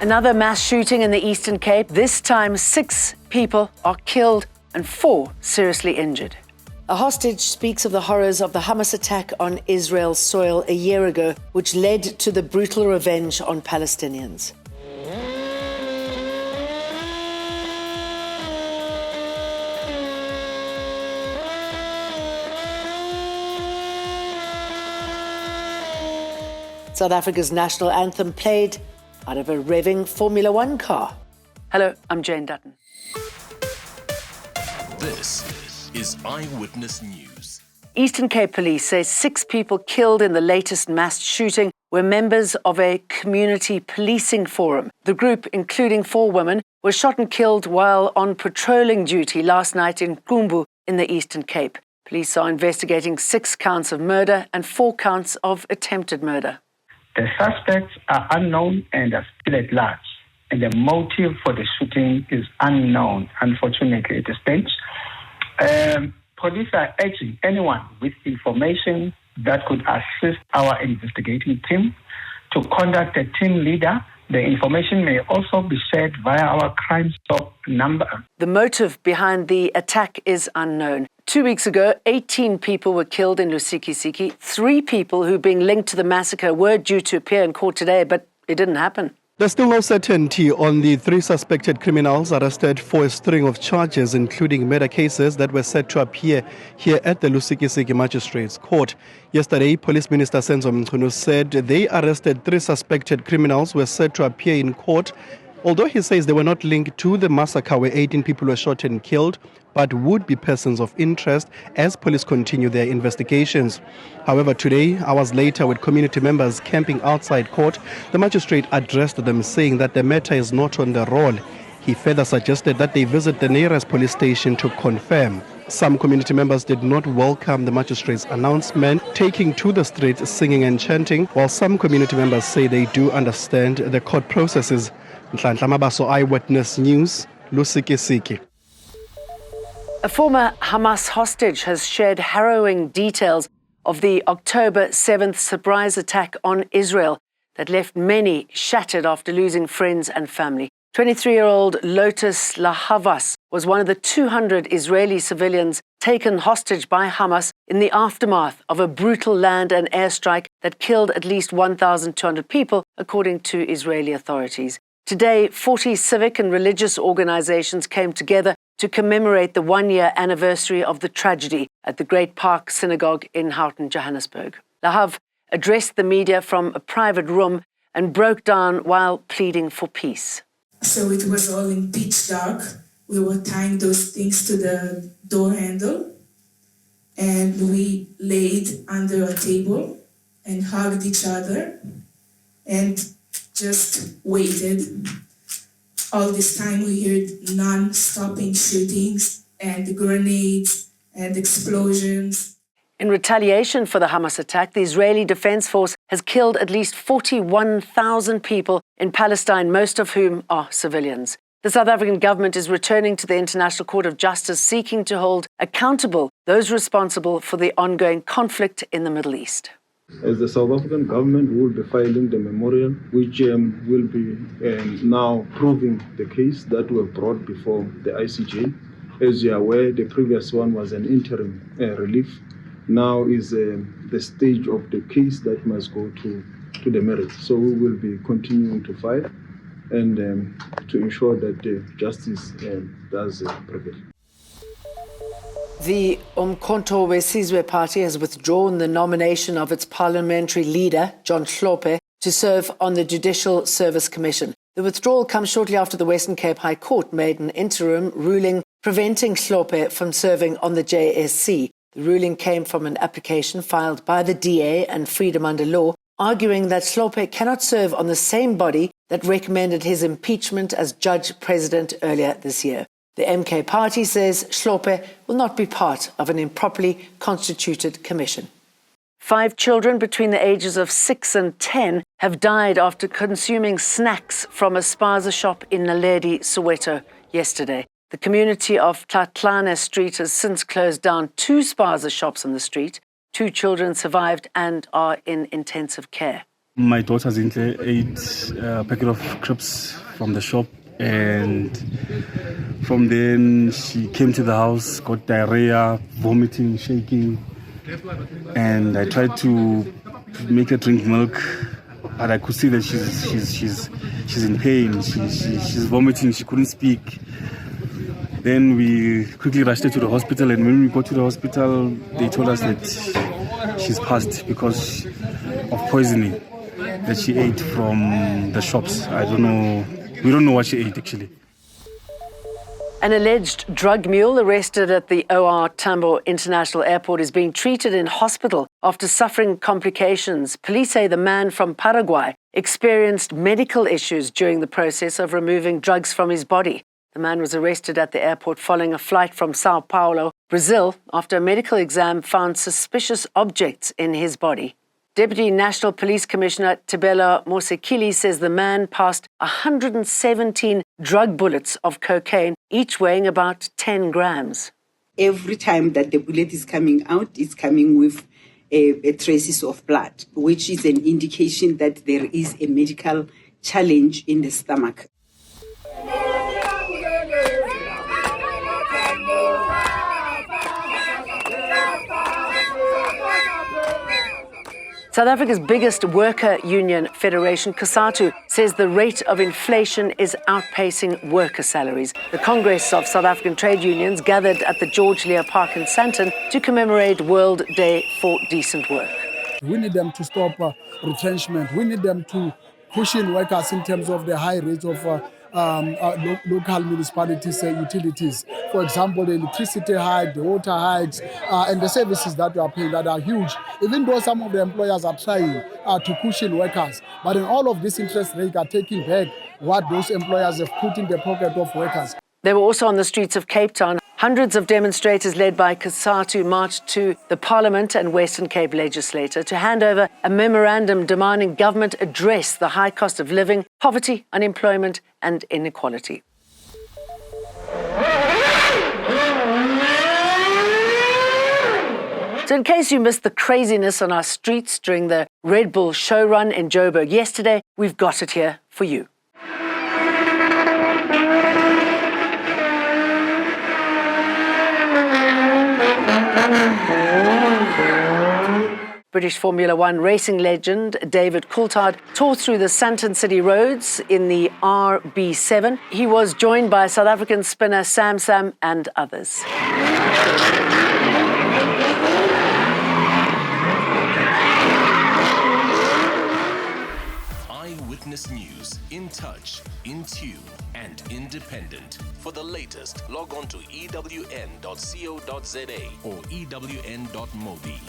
Another mass shooting in the Eastern Cape. This time, 6 people are killed and 4 seriously injured. A hostage speaks of the horrors of the Hamas attack on Israel's soil a year ago, which led to the brutal revenge on Palestinians. South Africa's national anthem played out of a revving Formula One car. Hello, I'm Jane Dutton. This is Eyewitness News. Eastern Cape Police say 6 people killed in the latest mass shooting were members of a community policing forum. The group, including 4 women, was shot and killed while on patrolling duty last night in Qumbu in the Eastern Cape. Police are investigating 6 counts of murder and 4 counts of attempted murder. The suspects are unknown and are still at large, and the motive for the shooting is unknown, unfortunately, at this stage. Police are urging anyone with information that could assist our investigating team to contact the team leader. The information may also be shared via our Crime Stop number. The motive behind the attack is unknown. 2 weeks ago, 18 people were killed in Lusiki. 3 people who, being linked to the massacre, were due to appear in court today, but it didn't happen. There's still no certainty on the 3 suspected criminals arrested for a string of charges, including murder cases that were set to appear here at the Lusiki Magistrates Court. Yesterday, Police Minister Senzo Mchunu said they arrested 3 suspected criminals who were set to appear in court, although he says they were not linked to the massacre where 18 people were shot and killed, but would be persons of interest as police continue their investigations. However, today, hours later, with community members camping outside court, the magistrate addressed them, saying that the matter is not on the roll. He further suggested that they visit the nearest police station to confirm. Some community members did not welcome the magistrate's announcement, taking to the streets singing and chanting, while some community members say they do understand the court processes. Tlha-tlhane, Eyewitness News, Lusiki. A former Hamas hostage has shared harrowing details of the October 7th surprise attack on Israel that left many shattered after losing friends and family. 23-year-old Lotus Lahavas was one of the 200 Israeli civilians taken hostage by Hamas in the aftermath of a brutal land and airstrike that killed at least 1,200 people, according to Israeli authorities. Today, 40 civic and religious organizations came together to commemorate the 1-year anniversary of the tragedy at the Great Park Synagogue in Houghton, Johannesburg. Lahav addressed the media from a private room and broke down while pleading for peace. So it was all in pitch dark. We were tying those things to the door handle, and we laid under a table and hugged each other and just waited. All this time we heard non-stopping shootings and grenades and explosions. In retaliation for the Hamas attack, the Israeli Defense Force has killed at least 41,000 people in Palestine, most of whom are civilians. The South African government is returning to the International Court of Justice, seeking to hold accountable those responsible for the ongoing conflict in the Middle East. As the South African government will be filing the memorial, which will be now proving the case that were brought before the ICJ. As you are aware, the previous one was an interim relief. Now is the stage of the case that must go to the merits. So we will be continuing to fight and to ensure that justice does prevail. The Umkhonto weSizwe Party has withdrawn the nomination of its parliamentary leader, John Hlophe, to serve on the Judicial Service Commission. The withdrawal comes shortly after the Western Cape High Court made an interim ruling preventing Hlophe from serving on the JSC. The ruling came from an application filed by the DA and Freedom Under Law, arguing that Hlophe cannot serve on the same body that recommended his impeachment as judge-president earlier this year. The MK party says Hlophe will not be part of an improperly constituted commission. 5 children between the ages of 6 and 10 have died after consuming snacks from a spaza shop in Naledi, Soweto, yesterday. The community of Tlha-tlhane Street has since closed down 2 spaza shops on the street. 2 children survived and are in intensive care. My daughter Zintle ate a packet of crisps from the shop, and from then she came to the house, got diarrhea, vomiting, shaking, and I tried to make her drink milk, but I could see that she's in pain. She's vomiting. She couldn't speak. Then we quickly rushed her to the hospital, and when we got to the hospital, they told us that she's passed because of poisoning that she ate from the shops. I don't know. We don't know what she ate, actually. An alleged drug mule arrested at the OR Tambo International Airport is being treated in hospital after suffering complications. Police say the man from Paraguay experienced medical issues during the process of removing drugs from his body. The man was arrested at the airport following a flight from Sao Paulo, Brazil, after a medical exam found suspicious objects in his body. Deputy National Police Commissioner Tebela Mosekili says the man passed 117 drug bullets of cocaine, each weighing about 10 grams. Every time that the bullet is coming out, it's coming with a traces of blood, which is an indication that there is a medical challenge in the stomach. South Africa's biggest worker union federation, COSATU, says the rate of inflation is outpacing worker salaries. The Congress of South African Trade Unions gathered at the George Lear Park in Sandton to commemorate World Day for Decent Work. We need them to stop retrenchment. We need them to cushion workers in terms of the high rates of local municipalities' utilities. For example, the electricity hike, the water hikes, and the services that we are paying that are huge. Even though some of the employers are trying to cushion workers, but in all of these interest rates are taking back what those employers have put in the pocket of workers. They were also on the streets of Cape Town. Hundreds of demonstrators led by COSATU marched to the Parliament and Western Cape legislature to hand over a memorandum demanding government address the high cost of living, poverty, unemployment and inequality. So in case you missed the craziness on our streets during the Red Bull show run in Joburg yesterday, we've got it here for you. British Formula One racing legend David Coulthard tore through the Sandton City roads in the RB7. He was joined by South African spinner Sam and others. Eyewitness News, in touch, in tune, and independent. For the latest, log on to ewn.co.za or ewn.mobi.